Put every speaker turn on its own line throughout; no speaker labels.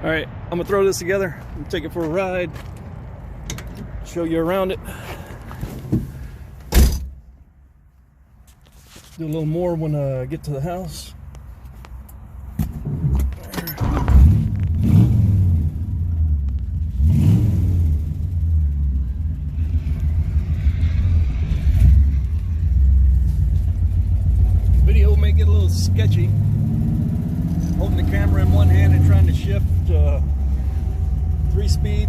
All right, I'm gonna throw this together and take it for a ride, show you around it. Do a little more when I get to the house. Video may get a little sketchy. Holding the camera in one hand and trying to shift 3-speed.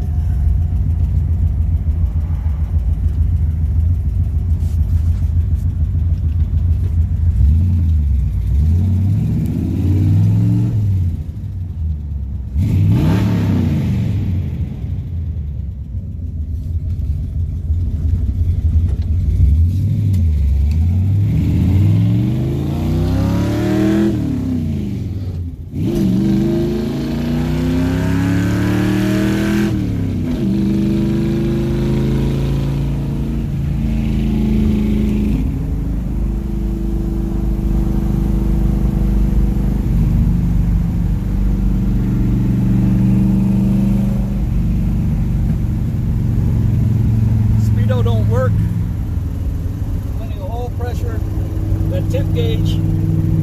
Don't work. Plenty of oil pressure. That tip gauge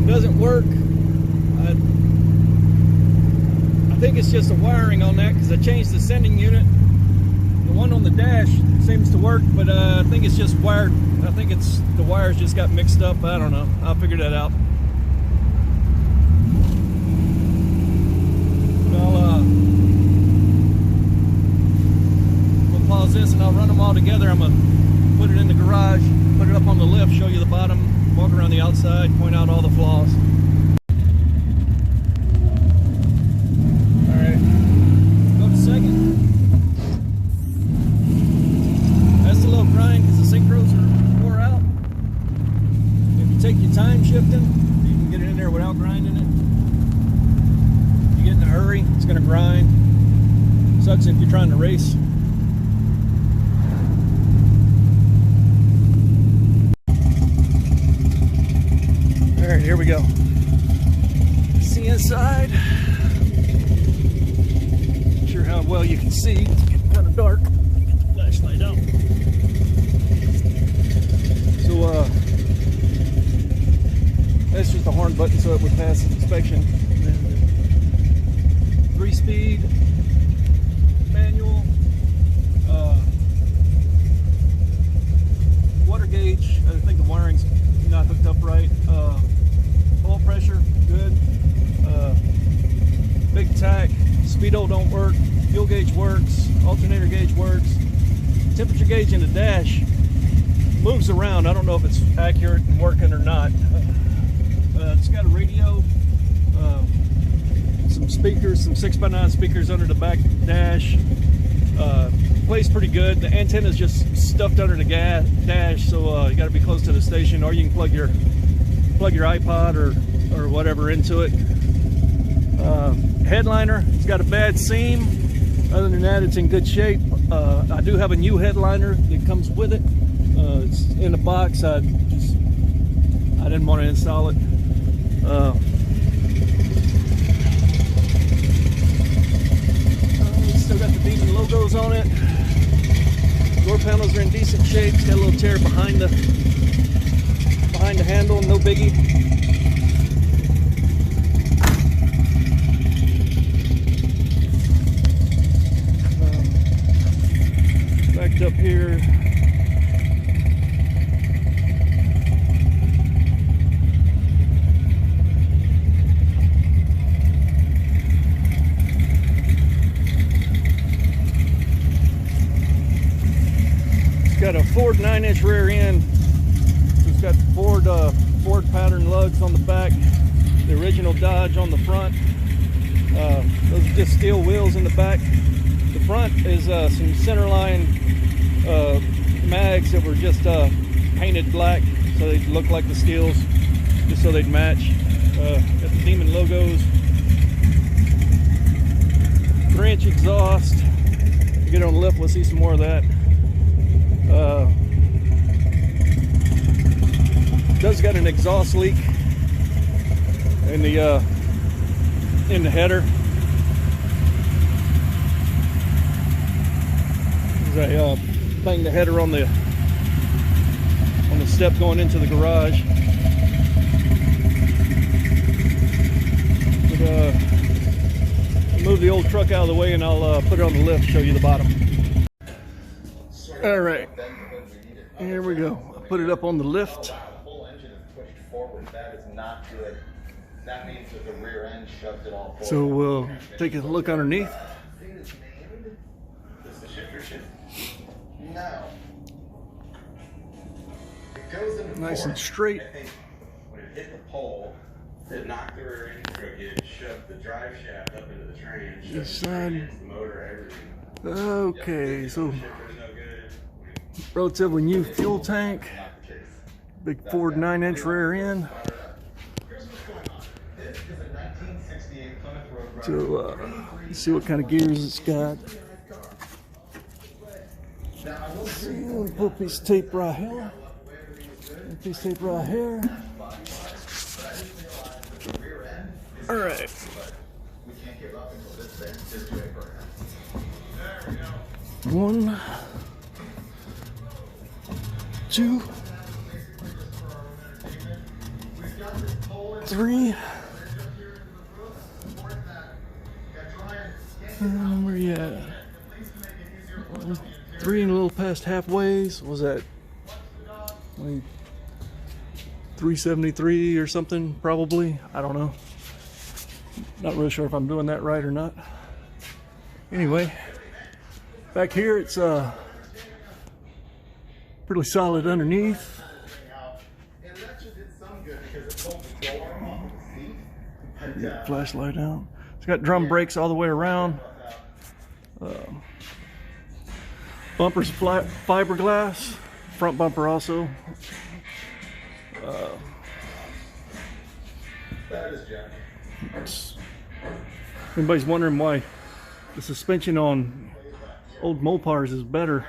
doesn't work. I think it's just the wiring on that because I changed the sending unit. The one on the dash seems to work, but I think it's just wired. I think it's the wires just got mixed up. I don't know. I'll figure that out. We'll pause this and I'll run them all together. I'm gonna put it in the garage, put it up on the lift, show you the bottom, walk around the outside, point out all the flaws. All right, go to second. That's a little grind because the synchros are wore out. If you take your time shifting, you can get it in there without grinding it. If you get in a hurry, it's gonna grind. Sucks if you're trying to race. All right, here we go. See inside. Not sure how well you can see. It's getting kind of dark. Get the flashlight out. So, that's just the horn button so it would pass inspection. 3-speed manual. Water gauge. I think the wiring's not hooked up right. Oil pressure, good. Big tack. Speedo don't work. Fuel gauge works. Alternator gauge works. Temperature gauge in the dash moves around. I don't know if it's accurate and working or not. It's got a radio, some speakers, some 6x9 speakers under the back dash. Plays pretty good. The antenna is just stuffed under the dash, so you got to be close to the station, or you can plug your iPod or whatever into it. Headliner, it's got a bad seam. Other than that, it's in good shape. I do have a new headliner that comes with it. It's in the box. I didn't want to install it. Still got the Demon logos on it. Door panels are in decent shape. It's got a little tear behind the handle, no biggie. Backed up here. Got a Ford 9-inch rear end. It's got Ford pattern lugs on the back. The original Dodge on the front. Those are just steel wheels in the back. The front is some centerline mags that were just painted black so they look like the steels, just so they'd match. Got the Demon logos. 3-inch exhaust. Get on the lift, we'll see some more of that. Does got an exhaust leak in the header. I banged the header on the step going into the garage. But move the old truck out of the way and I'll put it on the lift, show you the bottom. All right, here we go. I put it up on the lift.
The whole engine is pushed forward. That is not good. That means that the rear end shoved it all forward.
So we'll take a look underneath.
This is the shifter shift. No. It goes into
Nice
forward.
and straight.
I think when it hit the pole, it knocked the rear end crooked, it shoved the drive shaft up into the train,
This
shoved the
side.
train into the motor, everything.
Okay, so
The shifter's no good.
relatively new fuel tank.
Not the case.
Big Ford 9-inch rear end.
Here's what's going on. This is a 1968 Plymouth Roadrunner.
So let's see what kind of gears it's got. We'll put a piece of tape right here. A piece of tape right here. All right.
We can't give up until this thing is doing burn. There we go.
1, 2, 3. Where you at? 3 and a little past halfways. Was that like 373 or something? Probably. I don't know. Not really sure if I'm doing that right or not. Anyway, back here it's pretty solid underneath. Get flashlight out. It's got drum brakes all the way around. Bumper's fiberglass. Front bumper also. If anybody's wondering why the suspension on old Mopars is better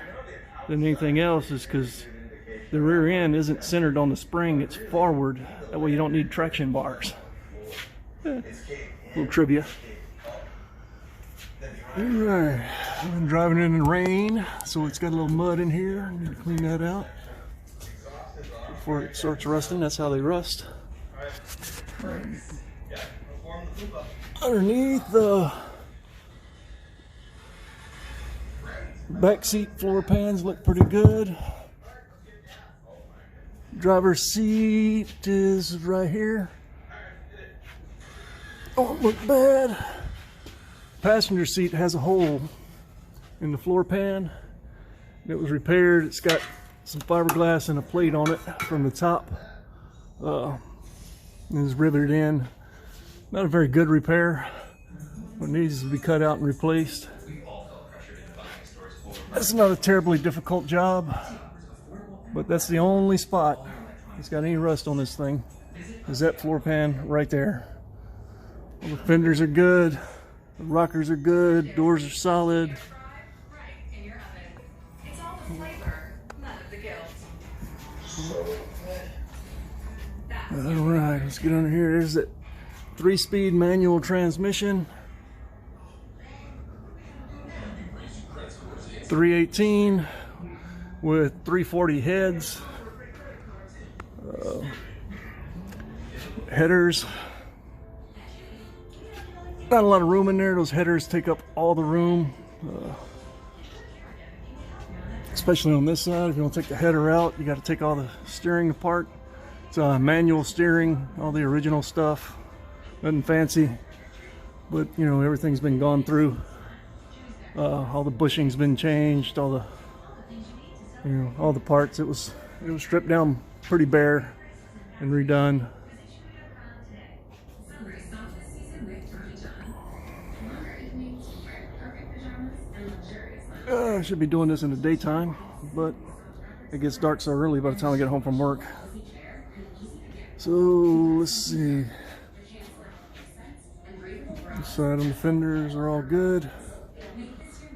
than anything else, is because the rear end isn't centered on the spring, it's forward. That way you don't need traction bars. Little trivia. Alright, I've been driving in the rain, so it's got a little mud in here. I need to clean that out before it starts rusting. That's how they rust. Underneath the back seat floor pans look pretty good. Driver's seat is right here. Don't look bad. Passenger seat has a hole in the floor pan. It was repaired. It's got some fiberglass and a plate on it from the top. It was riveted in. Not a very good repair. It needs to be cut out and replaced. That's not a terribly difficult job, but that's the only spot that's got any rust on this thing, is that floor pan right there. All the fenders are good, the rockers are good, doors are solid. Alright, let's get under here. There's that 3-speed manual transmission. 318 with 340 heads. Headers. Not a lot of room in there. Those headers take up all the room. Especially on this side. If you want to take the header out, you got to take all the steering apart. It's manual steering, all the original stuff. Nothing fancy, but you know, everything's been gone through. All the bushing's been changed, all the, you know, all the parts. It was stripped down pretty bare and redone. I should be doing this in the daytime, but it gets dark so early by the time I get home from work. So let's see. This side on the fenders are all good.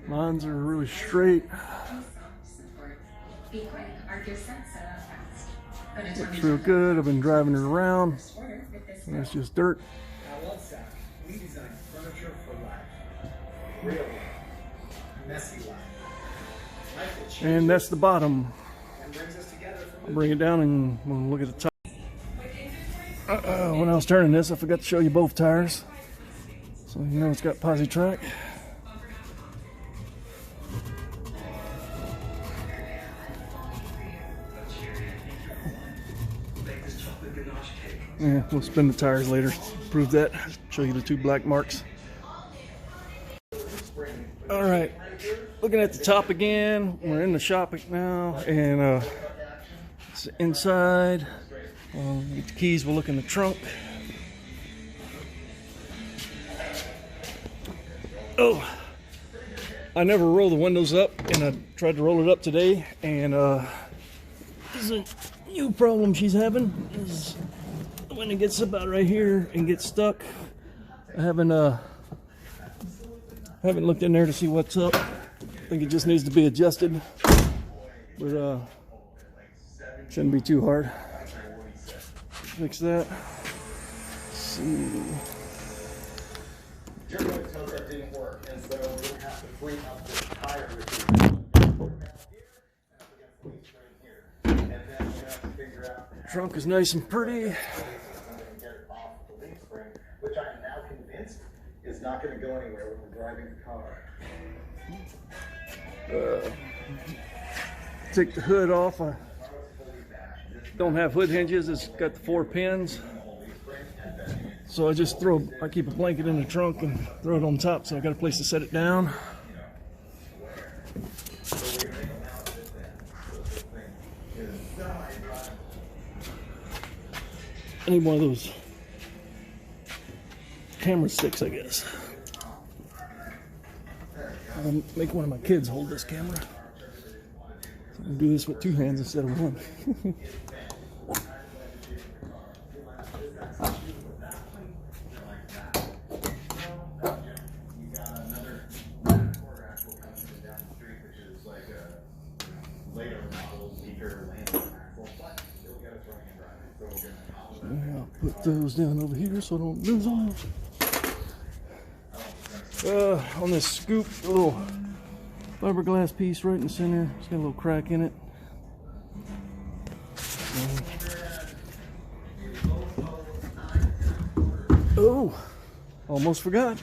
Lines are really straight. Looks real good. I've been driving it around. And it's just dirt.
We design furniture for life. Real life. Messy life.
And that's the bottom.
And brings us together from
I'll bring it down and we'll look at the top. When I was turning this, I forgot to show you both tires. So you know it's got posi track. Yeah, we'll spin the tires later. Prove that. Show you the two black marks. All right, looking at the top again. We're in the shop now, and it's inside. Get the keys. We'll look in the trunk. Oh, I never roll the windows up, and I tried to roll it up today, and this is a new problem she's having. Is when it gets about right here and gets stuck. I haven't looked in there to see what's up. I think it just needs to be adjusted, but shouldn't be too hard. Fix that. Let's see.
that didn't work, and so we're gonna have to free up this tire
Trunk is nice and pretty.
Which I am now convinced is not going to go anywhere when we're driving the car.
Take the hood off. I don't have hood hinges. It's got the 4 pins. So I keep a blanket in the trunk and throw it on top, so I got a place to set it down. I need one of those camera sticks, I guess. I'll make one of my kids hold this camera. So I'll do this with 2 hands instead of 1. I'll put those down over here so I don't lose them. On this scoop, a little fiberglass piece right in the center. It's got a little crack in it. Oh, almost forgot.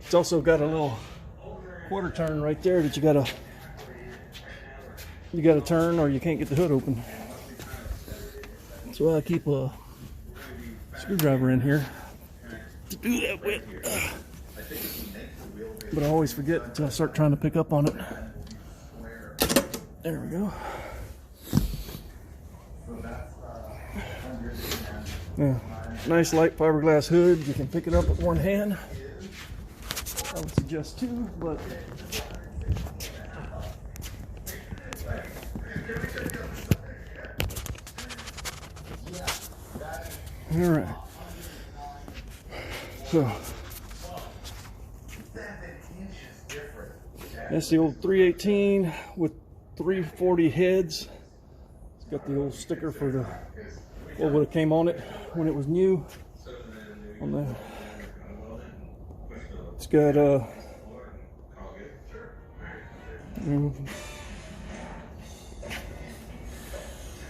It's also got a little quarter turn right there that you gotta turn or you can't get the hood open. So I keep a screwdriver in here to do that with. But I always forget until I start trying to pick up on it. There we go. Yeah, nice light fiberglass hood. You can pick it up with 1 hand. I would suggest 2, but all right. So that's the old 318 with 340 heads. It's got the old sticker for the what would have came on it when it was new. On the, it's got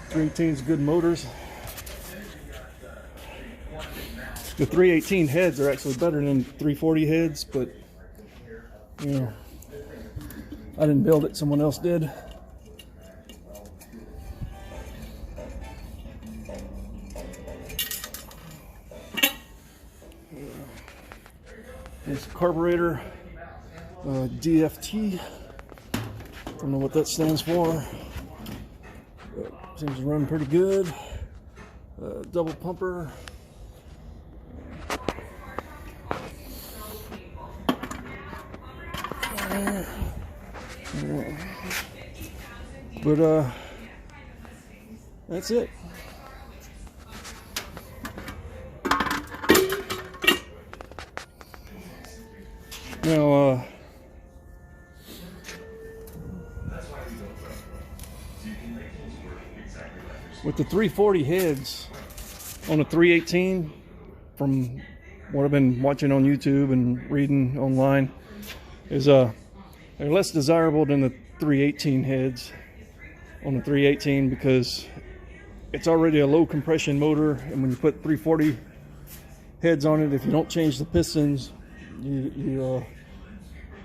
318's good motors. The 318 heads are actually better than 340 heads, but you know, I didn't build it, someone else did. It's a carburetor, DFT. Don't know what that stands for. Seems to run pretty good. Double pumper. But that's it. Now with the 340 heads on a 318, from what I've been watching on YouTube and reading online, is They're less desirable than the 318 heads on the 318 because it's already a low compression motor, and when you put 340 heads on it, if you don't change the pistons, you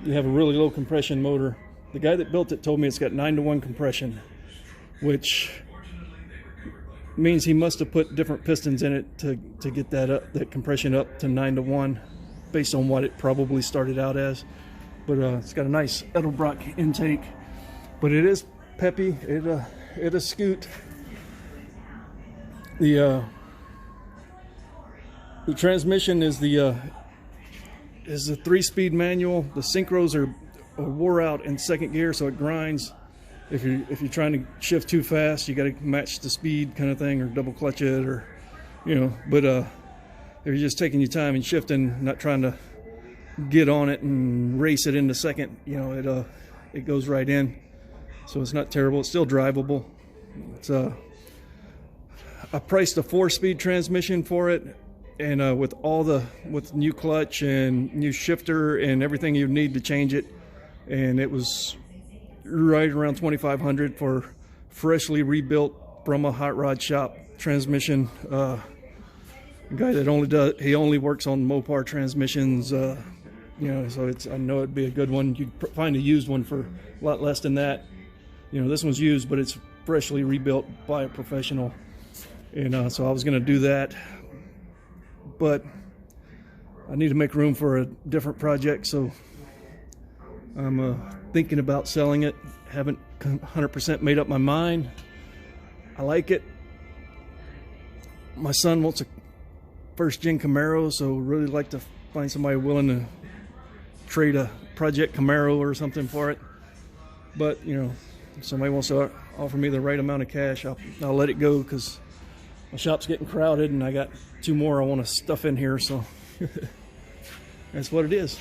have a really low compression motor. The guy that built it told me it's got 9-to-1 compression, which means he must have put different pistons in it to get that compression up to 9-to-1 based on what it probably started out as. But it's got a nice Edelbrock intake, but it is peppy. It a scoot. The transmission is the 3-speed manual. The synchros are wore out in second gear, so it grinds. If you're trying to shift too fast, you got to match the speed kind of thing, or double clutch it, or But if you're just taking your time and shifting, not trying to get on it and race it into second, it goes right in. So it's not terrible. It's still drivable. It's I priced a 4-speed transmission for it, and with new clutch and new shifter and everything you need to change it, and it was right around $2,500 for freshly rebuilt from a hot rod shop transmission. A guy that only works on Mopar transmissions, so I know it'd be a good one. You'd find a used one for a lot less than that. This one's used, but it's freshly rebuilt by a professional. And so I was going to do that, but I need to make room for a different project, so I'm thinking about selling it. Haven't 100% made up my mind. I like it. My son wants a first-gen Camaro, so really like to find somebody willing to trade a Project Camaro or something for it. But if somebody wants to offer me the right amount of cash, I'll let it go, because my shop's getting crowded and I got 2 more I want to stuff in here, so that's what it is.